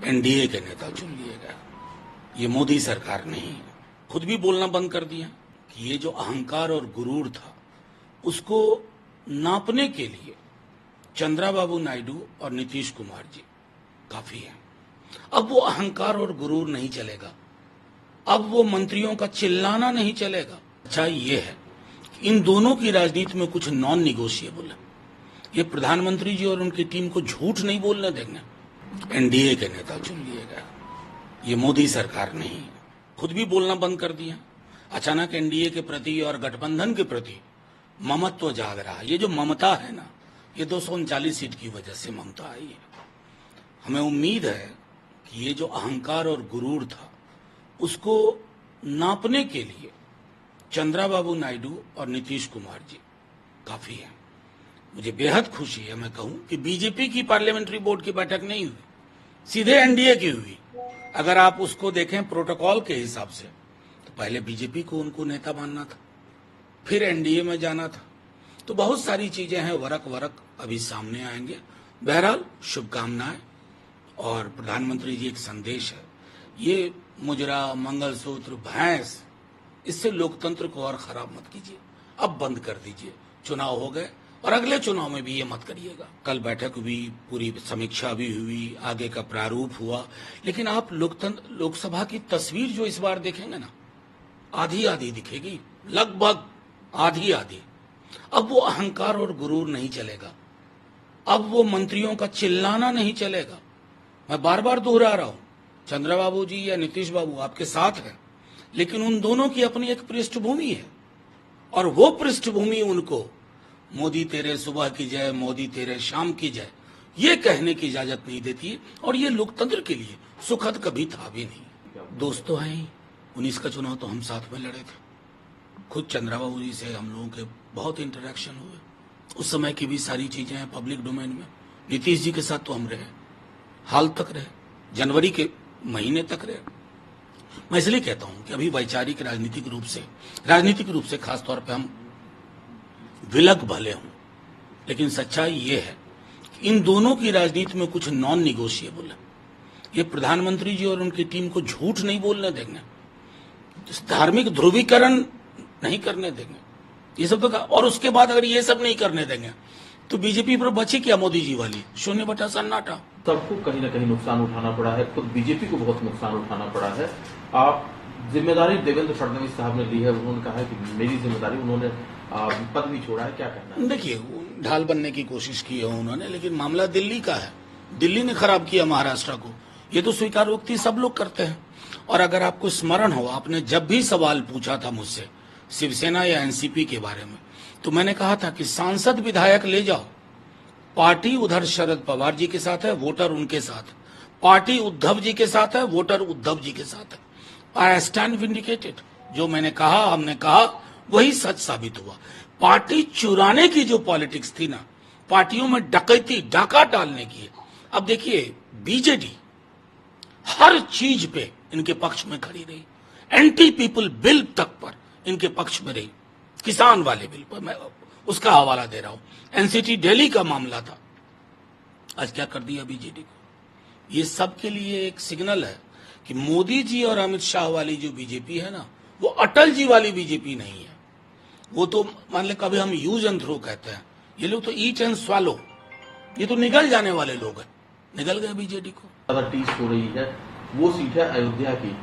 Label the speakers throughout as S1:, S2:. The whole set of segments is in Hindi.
S1: एनडीए के नेता चुन लिए गए। ये मोदी सरकार नहीं है। खुद भी बोलना बंद कर दिया कि ये जो अहंकार और गुरूर था उसको नापने के लिए चंद्रबाबू नायडू और नीतीश कुमार जी काफी है। अब वो अहंकार और गुरूर नहीं चलेगा, अब वो मंत्रियों का चिल्लाना नहीं चलेगा। अच्छा ये है कि इन दोनों की राजनीति में कुछ नॉन निगोशिएबल है। ये प्रधानमंत्री जी और उनकी टीम को झूठ नहीं बोलने देंगे। एनडीए के नेता चुन लिए गए। ये मोदी सरकार नहीं है। खुद भी बोलना बंद कर दिया। अचानक एनडीए के प्रति और गठबंधन के प्रति ममत्व जाग रहा है। ये जो ममता है ना, ये 239 सीट की वजह से ममता आई है। हमें उम्मीद है कि ये जो अहंकार और गुरूर था उसको नापने के लिए चंद्रबाबू नायडू और नीतीश कुमार जी काफी है। मुझे बेहद खुशी है, मैं कहूं कि बीजेपी की पार्लियामेंट्री बोर्ड की बैठक नहीं हुई, सीधे एनडीए की हुई। अगर आप उसको देखें प्रोटोकॉल के हिसाब से तो पहले बीजेपी को उनको नेता मानना था, फिर एनडीए में जाना था। तो बहुत सारी चीजें हैं, वरक अभी सामने आएंगे। बहरहाल शुभकामनाएं। और प्रधानमंत्री जी एक संदेश है, ये मुजरा, मंगलसूत्र, भैंस, इससे लोकतंत्र को और खराब मत कीजिए। अब बंद कर दीजिए। चुनाव हो गए और अगले चुनाव में भी ये मत करिएगा। कल बैठक हुई, पूरी समीक्षा भी हुई, आगे का प्रारूप हुआ, लेकिन आप लोकसभा की तस्वीर जो इस बार देखेंगे ना, आधी आधी दिखेगी, लगभग आधी आधी। अब वो अहंकार और गुरूर नहीं चलेगा, अब वो मंत्रियों का चिल्लाना नहीं चलेगा। मैं बार बार दोहरा रहा हूं, चंद्रबाबू जी या नीतीश बाबू आपके साथ हैं, लेकिन उन दोनों की अपनी एक पृष्ठभूमि है और वो पृष्ठभूमि उनको मोदी तेरे सुबह की जय, मोदी तेरे शाम की जय, ये कहने की इजाजत नहीं देती। और ये लोकतंत्र के लिए सुखद कभी था भी नहीं। दोस्त तो हैं ही, 19 का चुनाव तो हम साथ में लड़े थे। खुद चंद्रबाबू जी से हम लोगों के बहुत इंटरेक्शन हुए, उस समय की भी सारी चीजें हैं पब्लिक डोमेन में। नीतीश जी के साथ तो हम रहे, हाल तक रहे, जनवरी के महीने तक रहे। मैं इसलिए कहता हूं कि अभी वैचारिक राजनीतिक रूप से खासतौर पर हम विलग भले हों, लेकिन सच्चाई ये है कि इन दोनों की राजनीति में कुछ नॉन निगोशिएबल है। ये प्रधानमंत्री जी और उनकी टीम को झूठ नहीं बोलने देंगे, धार्मिक ध्रुवीकरण नहीं करने देंगे, ये सब तो। और उसके बाद अगर ये सब नहीं करने देंगे तो बीजेपी पर बची क्या मोदी जी वाली 0 सन्नाटा।
S2: सबको कहीं ना कहीं नुकसान उठाना पड़ा है, खुद बीजेपी को बहुत नुकसान उठाना पड़ा है। आप जिम्मेदारी देवेंद्र फडणवीस साहब ने ली है, उन्होंने कहा है कि मेरी जिम्मेदारी, उन्होंने पद भी छोड़ा है, क्या कहना है?
S1: देखिए, ढाल बनने की कोशिश की है उन्होंने, लेकिन मामला दिल्ली का है। दिल्ली ने खराब किया महाराष्ट्र को, ये तो स्वीकारोक्ति सब लोग करते हैं। और अगर आपको स्मरण हो, आपने जब भी सवाल पूछा था मुझसे शिवसेना या एनसीपी के बारे में, तो मैंने कहा था कि सांसद विधायक ले जाओ, पार्टी उधर शरद पवार जी के साथ है, वोटर उनके साथ, पार्टी उद्धव जी के साथ है, वोटर उद्धव जी के साथ है। I stand vindicated. जो मैंने कहा, हमने कहा, वही सच साबित हुआ। पार्टी चुराने की जो पॉलिटिक्स थी ना, पार्टियों में डकैती, डाका डालने की, अब देखिए बीजेडी हर चीज पे इनके पक्ष में खड़ी रही। एंटी पीपल बिल तक पर इनके पक्ष में रही। किसान वाले बिल पर मैं उसका हवाला दे रहा हूं। एनसीटी दिल्ली का मामला था, आज क्या कर दिया बीजेडी को। ये सब के लिए एक सिग्नल है कि मोदी जी और अमित शाह वाली जो बीजेपी है ना, वो अटल जी वाली बीजेपी नहीं है। वो तो मान ले कभी हम यूज एंड थ्रो कहते हैं, ये लोग तो ईट एंड स्वालो, ये तो निगल जाने वाले लोग हैं। निगल गए बीजेडी को।
S2: ज्यादा टीस हो रही है, वो सीट है अयोध्या की,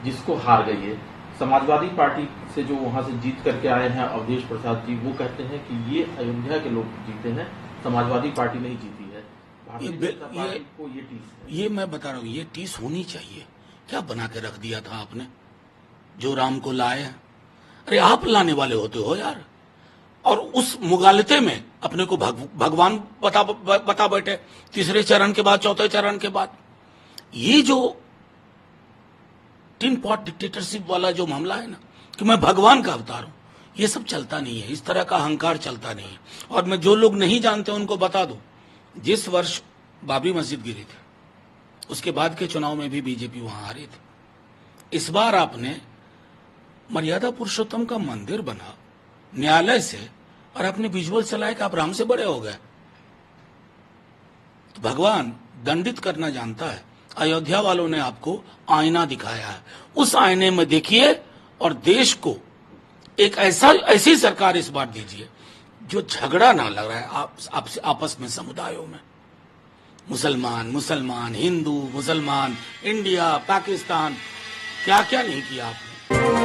S2: जिसको हार गई है समाजवादी पार्टी से, जो वहां से जीत करके आए हैं अवधेश प्रसाद जी। वो कहते हैं कि ये अयोध्या के लोग जीते हैं, समाजवादी पार्टी नहीं जीती है। भारतीय जनता पार्टी को ये टीस है।
S1: ये मैं बता रहा हूँ, ये टीस होनी चाहिए। क्या बना के रख दिया था आपने, जो राम को लाए? अरे आप लाने वाले होते हो यार। और उस मुगालते में अपने को भगवान बता बैठे, तीसरे चरण के बाद, चौथे चरण के बाद। ये जो टिन पॉट डिक्टेटरशिप वाला जो मामला है ना, कि मैं भगवान का अवतार हूं, ये सब चलता नहीं है। इस तरह का अहंकार चलता नहीं है। और मैं जो लोग नहीं जानते उनको बता दूं, जिस वर्ष बाबरी मस्जिद गिरी थी, उसके बाद के चुनाव में भी बीजेपी वहां हारी थी। इस बार आपने मर्यादा पुरुषोत्तम का मंदिर बना न्यायालय से, और आपने विजुअल चलाया कि आप राम से बड़े हो गए। तो भगवान दंडित करना जानता है, अयोध्या वालों ने आपको आईना दिखाया है, उस आईने में देखिए और देश को एक ऐसी सरकार इस बार दीजिए जो झगड़ा ना लग रहा है आपस में समुदायों में। मुसलमान, हिंदू, मुसलमान, इंडिया, पाकिस्तान, क्या क्या नहीं किया आपने।